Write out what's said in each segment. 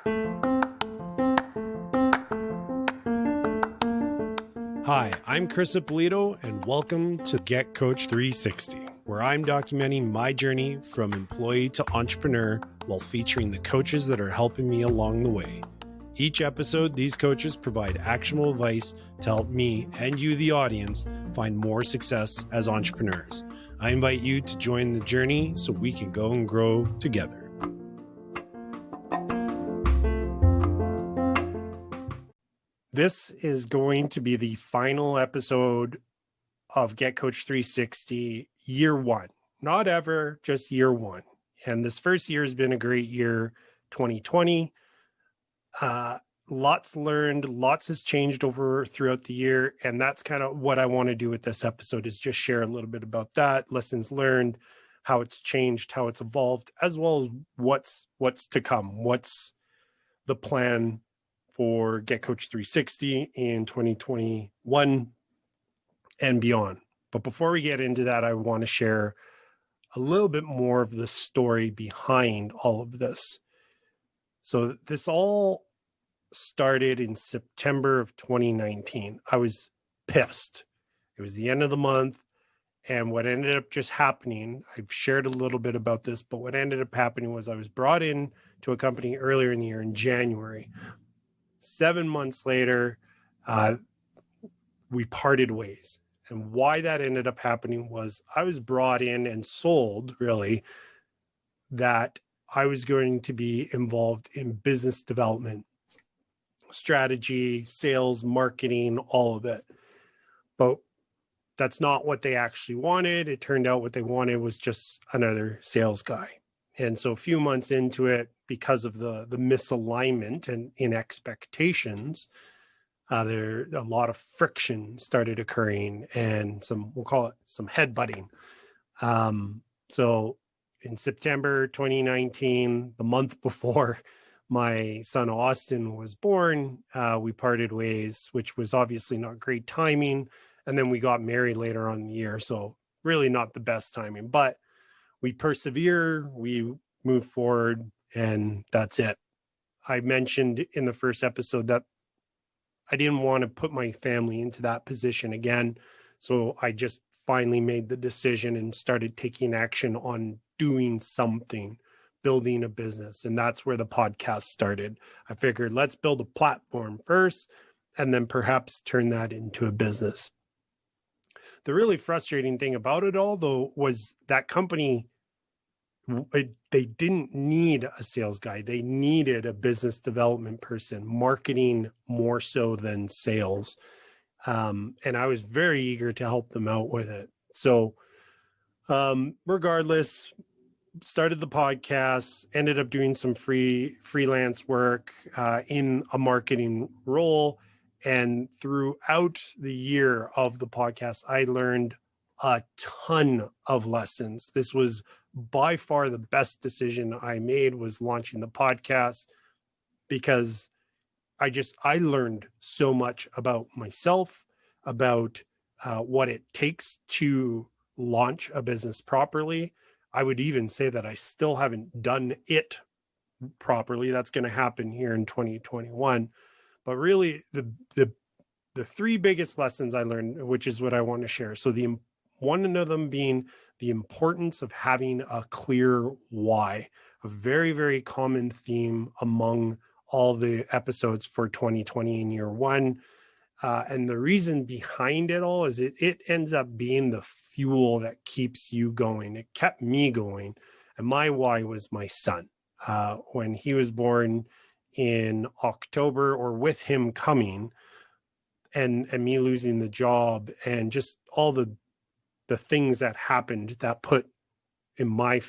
Hi, I'm Chris Ippolito, and welcome to Get Coach 360, where I'm documenting my journey from employee to entrepreneur while featuring the coaches that are helping me along the way. Each episode, these coaches provide actionable advice to help me and you, the audience, find more success as entrepreneurs. I invite you to join the journey so we can go and grow together. This is going to be the final episode of Get Coach 360 year one, not ever, just year one. And this first year has been a great year, 2020. Lots learned, lots has changed throughout the year. And that's kind of what I want to do with this episode, is just share a little bit about that, lessons learned, how it's changed, how it's evolved, as well as what's to come. What's the plan for Get Coach 360 in 2021 and beyond. But before we get into that, I want to share a little bit more of the story behind all of this. So this all started in September of 2019. I was pissed. It was the end of the month. And what ended up just happening, I've shared a little bit about this, but what ended up happening was I was brought in to a company earlier in the year in January. 7 months later, we parted ways. And why that ended up happening was I was brought in and sold, really, that I was going to be involved in business development, strategy, sales, marketing, all of it. But that's not what they actually wanted. It turned out what they wanted was just another sales guy. And so a few months into it, because of the misalignment and in expectations, a lot of friction started occurring and we'll call it some headbutting. So in September 2019, the month before my son Austin was born, we parted ways, which was obviously not great timing. And then we got married later on in the year. So really not the best timing, but we persevere, we move forward, and that's it. I mentioned in the first episode that I didn't want to put my family into that position again. So I just finally made the decision and started taking action on doing something, building a business. And that's where the podcast started. I figured, let's build a platform first, and then perhaps turn that into a business. The really frustrating thing about it all, though, was that company, they didn't need a sales guy. They needed a business development person, marketing more so than sales. And I was very eager to help them out with it. So regardless, started the podcast, ended up doing some freelance work in a marketing role. And throughout the year of the podcast, I learned a ton of lessons. This was by far the best decision I made, was launching the podcast, because I learned so much about myself, about what it takes to launch a business properly. I would even say that I still haven't done it properly. That's going to happen here in 2021. But really, the three biggest lessons I learned, which is what I want to share. So one of them being the importance of having a clear why, a very, very common theme among all the episodes for 2020 in year one. And the reason behind it all is it ends up being the fuel that keeps you going. It kept me going. And my why was my son. When he was born in October, or with him coming, and me losing the job, and just all the things that happened that put in my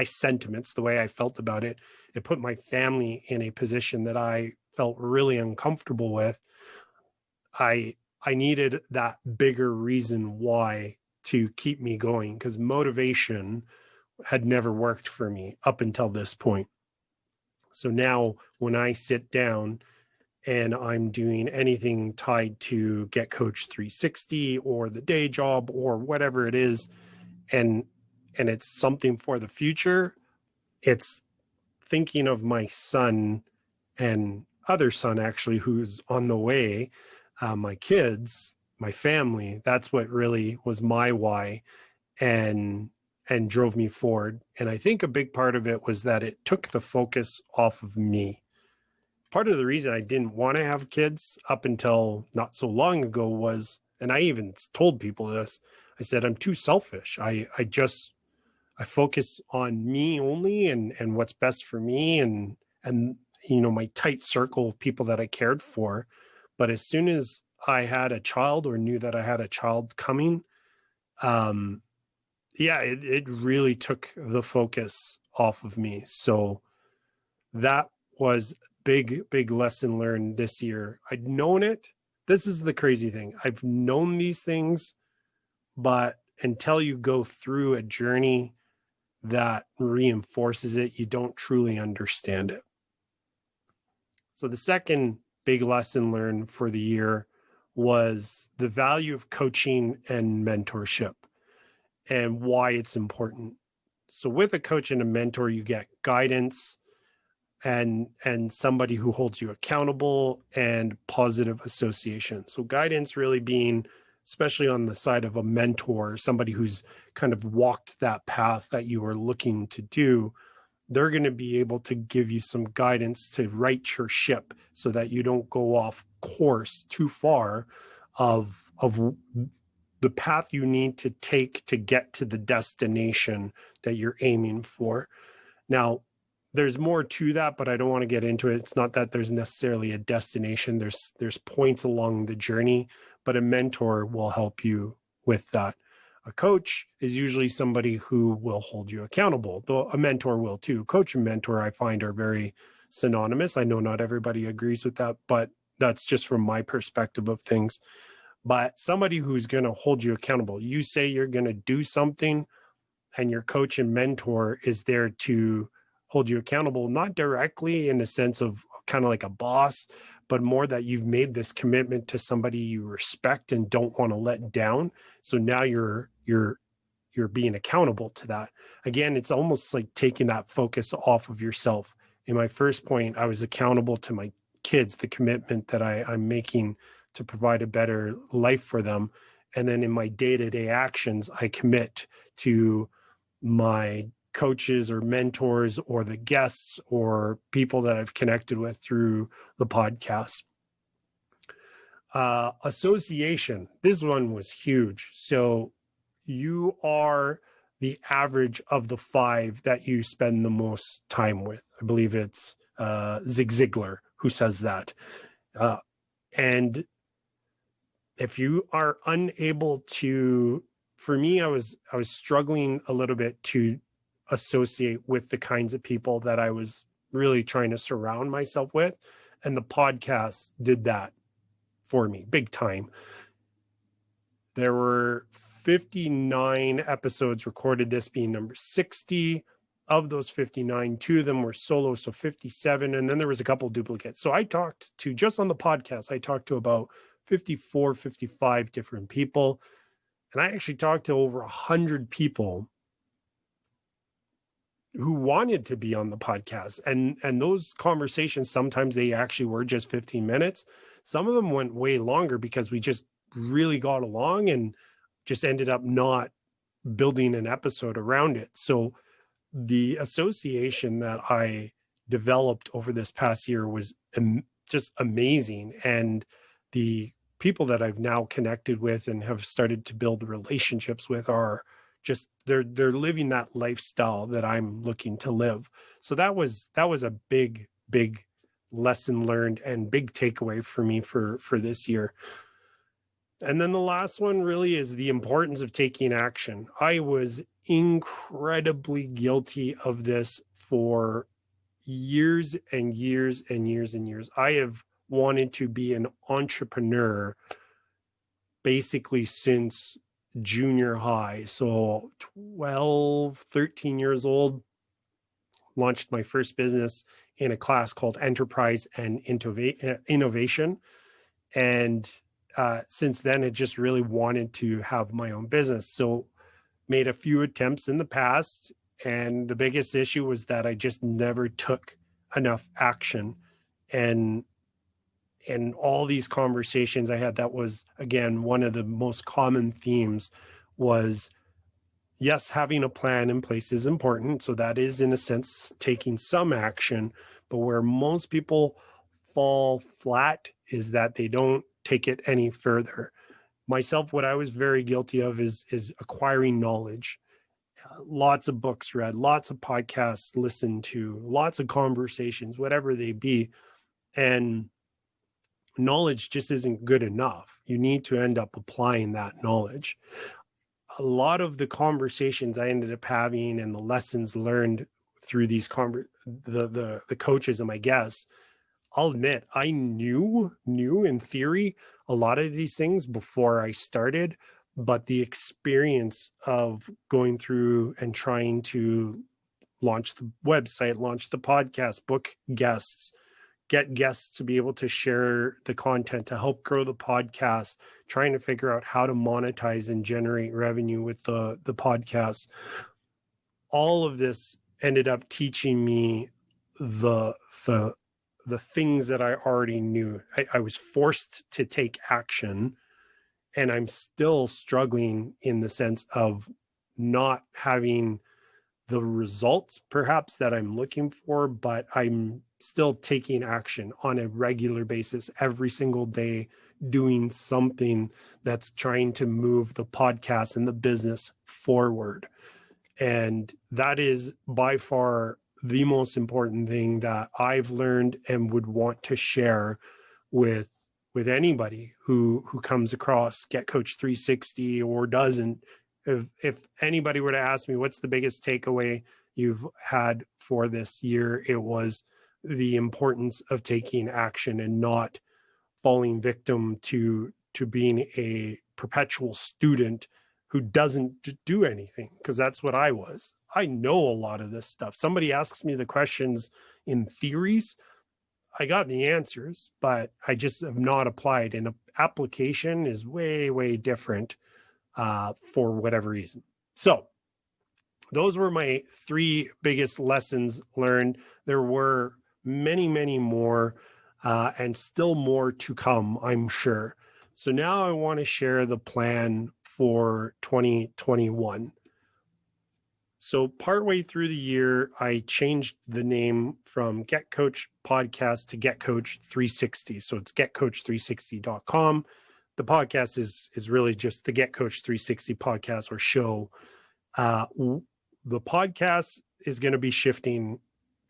sentiments, the way I felt about it, it put my family in a position that I felt really uncomfortable with. I needed that bigger reason why to keep me going, because motivation had never worked for me up until this point. So now when I sit down and I'm doing anything tied to Get Coach 360 or the day job or whatever it is, and it's something for the future, it's thinking of my son and other son, actually, who's on the way, my kids, my family. That's what really was my why and drove me forward. And I think a big part of it was that it took the focus off of me. Part of the reason I didn't want to have kids up until not so long ago was, and I even told people this, I said, I'm too selfish. I focus on me only and what's best for me and my tight circle of people that I cared for. But as soon as I had a child or knew that I had a child coming, it really took the focus off of me. So that was big lesson learned this year. I'd known it. This is the crazy thing. I've known these things, but until you go through a journey that reinforces it, you don't truly understand it. So the second big lesson learned for the year was the value of coaching and mentorship and why it's important. So with a coach and a mentor, you get guidance and somebody who holds you accountable and positive association. So guidance really being, especially on the side of a mentor, somebody who's kind of walked that path that you are looking to do, they're going to be able to give you some guidance to right your ship so that you don't go off course too far of the path you need to take to get to the destination that you're aiming for. Now, there's more to that, but I don't want to get into it. It's not that there's necessarily a destination. There's points along the journey, but a mentor will help you with that. A coach is usually somebody who will hold you accountable, though a mentor will too. Coach and mentor, I find, are very synonymous. I know not everybody agrees with that, but that's just from my perspective of things. But somebody who's going to hold you accountable. You say you're going to do something, and your coach and mentor is there to hold you accountable, not directly in the sense of kind of like a boss, but more that you've made this commitment to somebody you respect and don't want to let down. So now you're being accountable to that. Again, it's almost like taking that focus off of yourself. In my first point, I was accountable to my kids, the commitment that I'm making to provide a better life for them. And then in my day-to-day actions, I commit to my coaches or mentors or the guests or people that I've connected with through the podcast. Association. This one was huge. So you are the average of the 5 that you spend the most time with. I believe it's Zig Ziglar who says that. And if you are unable to, for me, I was struggling a little bit to associate with the kinds of people that I was really trying to surround myself with. And the podcast did that for me big time. There were 59 episodes recorded, this being number 60. Of those 59, 2 of them were solo, so 57. And then there was a couple duplicates. So I talked to, just on the podcast, I talked to about 54, 55 different people. And I actually talked to over 100 people who wanted to be on the podcast. And those conversations, sometimes they actually were just 15 minutes. Some of them went way longer because we just really got along and just ended up not building an episode around it. So the association that I developed over this past year was just amazing. And the people that I've now connected with and have started to build relationships with are just, they're living that lifestyle that I'm looking to live. So that was a big lesson learned and big takeaway for me for this year. And then the last one really is the importance of taking action. I was incredibly guilty of this for years and years and years and years. I have wanted to be an entrepreneur basically since junior high. So 12, 13 years old, launched my first business in a class called Enterprise and Innovation. And since then, I just really wanted to have my own business. So made a few attempts in the past. And the biggest issue was that I just never took enough action. and all these conversations I had, that was, again, one of the most common themes was, yes, having a plan in place is important. So that is, in a sense, taking some action. But where most people fall flat is that they don't take it any further. Myself, what I was very guilty of is acquiring knowledge. Lots of books read, lots of podcasts listened to, lots of conversations, whatever they be. And knowledge just isn't good enough. You need to end up applying that knowledge. A lot of the conversations I ended up having and the lessons learned through these the coaches and my guests, I'll admit, I knew in theory a lot of these things before I started, but the experience of going through and trying to launch the website, launch the podcast, book guests, get guests to be able to share the content to help grow the podcast, trying to figure out how to monetize and generate revenue with the podcast. All of this ended up teaching me the things that I already knew. I was forced to take action, and I'm still struggling in the sense of not having the results perhaps that I'm looking for, but I'm still taking action on a regular basis every single day, doing something that's trying to move the podcast and the business forward. And that is by far the most important thing that I've learned and would want to share with anybody who comes across Get Coach 360 or doesn't. If anybody were to ask me, what's the biggest takeaway you've had for this year, it was the importance of taking action and not falling victim to being a perpetual student who doesn't do anything, because that's what I was. I know a lot of this stuff. Somebody asks me the questions in theories, I got the answers, but I just have not applied. And application is way, way different for whatever reason. So those were my 3 biggest lessons learned. There were many, many more, and still more to come, I'm sure. So now I want to share the plan for 2021. So partway through the year, I changed the name from Get Coach Podcast to Get Coach 360. So it's getcoach360.com. The podcast is really just the Get Coach 360 podcast or show. The podcast is going to be shifting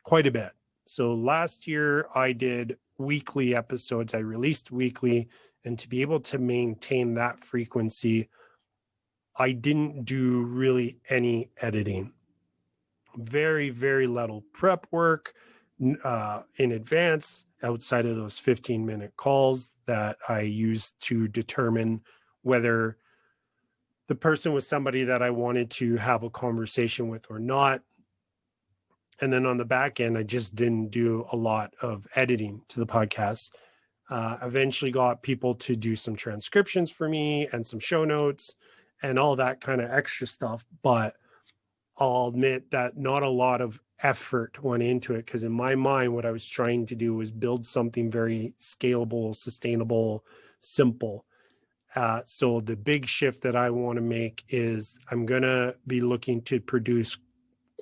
quite a bit. So last year I did weekly episodes. I released weekly, and to be able to maintain that frequency, I didn't do really any editing. Very, very little prep work in advance outside of those 15-minute calls that I used to determine whether the person was somebody that I wanted to have a conversation with or not. And then on the back end, I just didn't do a lot of editing to the podcast. Eventually got people to do some transcriptions for me and some show notes and all that kind of extra stuff. But I'll admit that not a lot of effort went into it, because in my mind, what I was trying to do was build something very scalable, sustainable, simple. So the big shift that I want to make is I'm going to be looking to produce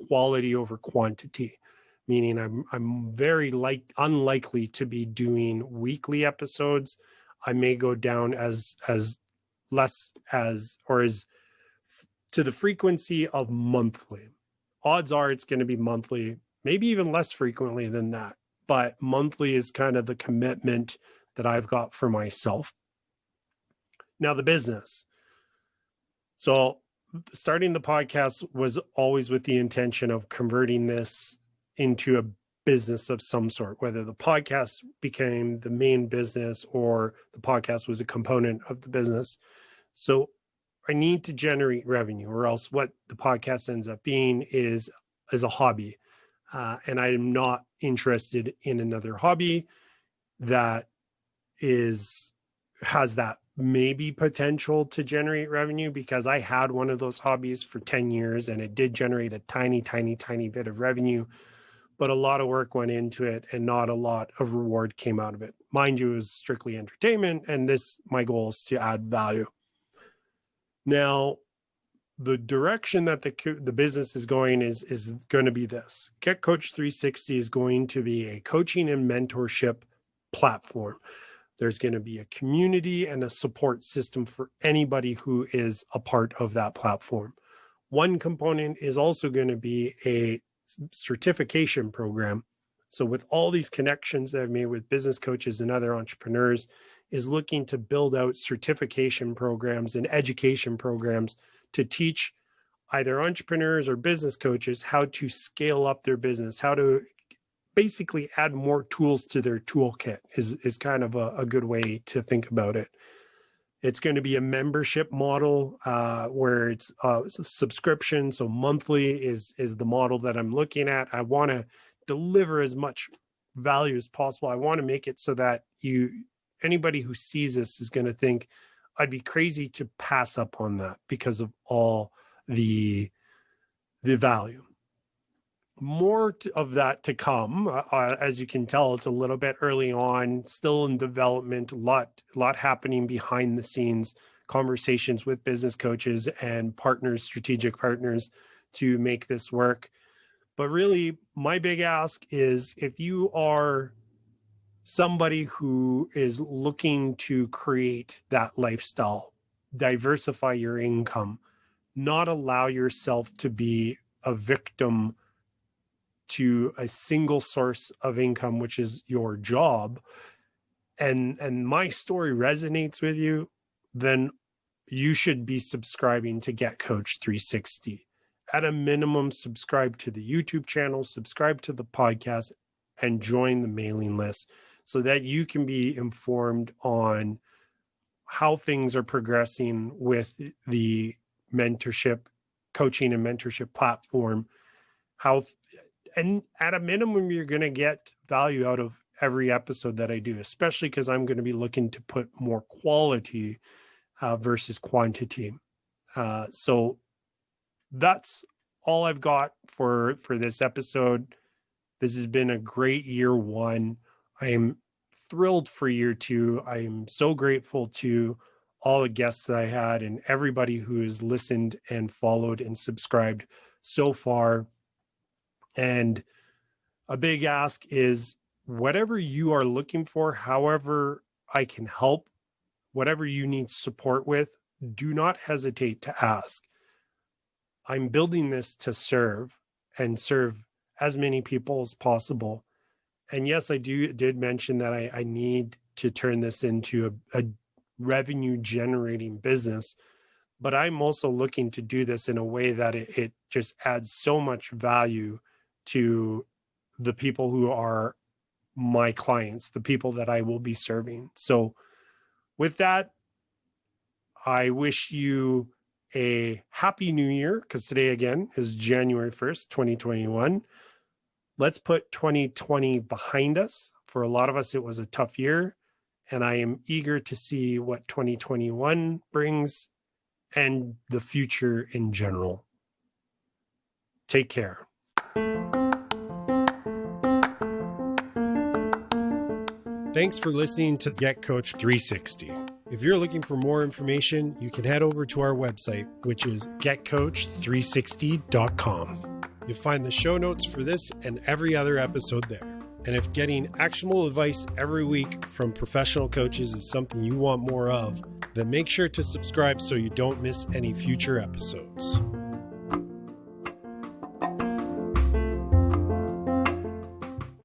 quality over quantity, meaning I'm very unlikely to be doing weekly episodes. I may go down as less as, or as to the frequency of monthly. Odds are it's going to be monthly, maybe even less frequently than that. But monthly is kind of the commitment that I've got for myself. Now, the business. So starting the podcast was always with the intention of converting this into a business of some sort, whether the podcast became the main business or the podcast was a component of the business. So I need to generate revenue, or else what the podcast ends up being is a hobby. And I am not interested in another hobby that has that maybe potential to generate revenue, because I had one of those hobbies for 10 years and it did generate a tiny, tiny, tiny bit of revenue. but a lot of work went into it and not a lot of reward came out of it. Mind you, it was strictly entertainment, and my goal is to add value. Now, the direction that the business is going is going to be this. Get Coach 360 is going to be a coaching and mentorship platform. There's going to be a community and a support system for anybody who is a part of that platform. One component is also going to be a certification program. So with all these connections that I've made with business coaches and other entrepreneurs, is looking to build out certification programs and education programs to teach either entrepreneurs or business coaches how to scale up their business, how to basically add more tools to their toolkit is kind of a good way to think about it. It's going to be a membership model where it's a subscription. So monthly is the model that I'm looking at. I want to deliver as much value as possible. I want to make it so that anybody who sees this is going to think I'd be crazy to pass up on that because of all the value. More of that to come. As you can tell, it's a little bit early on, still in development, a lot happening behind the scenes, conversations with business coaches and partners, strategic partners, to make this work. But really, my big ask is, if you are somebody who is looking to create that lifestyle, diversify your income, not allow yourself to be a victim to a single source of income, which is your job, and my story resonates with you, then you should be subscribing to Get Coach 360. At a minimum, subscribe to the YouTube channel, subscribe to the podcast, and join the mailing list so that you can be informed on how things are progressing with the mentorship, coaching and mentorship platform. And at a minimum, you're going to get value out of every episode that I do, especially because I'm going to be looking to put more quality versus quantity. So that's all I've got for this episode. This has been a great year one. I am thrilled for year two. I am so grateful to all the guests that I had and everybody who has listened and followed and subscribed so far. And a big ask is, whatever you are looking for, however I can help, whatever you need support with, do not hesitate to ask. I'm building this to serve as many people as possible. And yes, I did mention that I need to turn this into a revenue generating business, but I'm also looking to do this in a way that it just adds so much value to the people who are my clients, the people that I will be serving. So with that, I wish you a happy new year, because today again is January 1st, 2021. Let's put 2020 behind us. For a lot of us, it was a tough year, and I am eager to see what 2021 brings and the future in general. Take care. Thanks for listening to Get Coach 360. If you're looking for more information, you can head over to our website, which is getcoach360.com. You'll find the show notes for this and every other episode there. And if getting actionable advice every week from professional coaches is something you want more of, then make sure to subscribe so you don't miss any future episodes.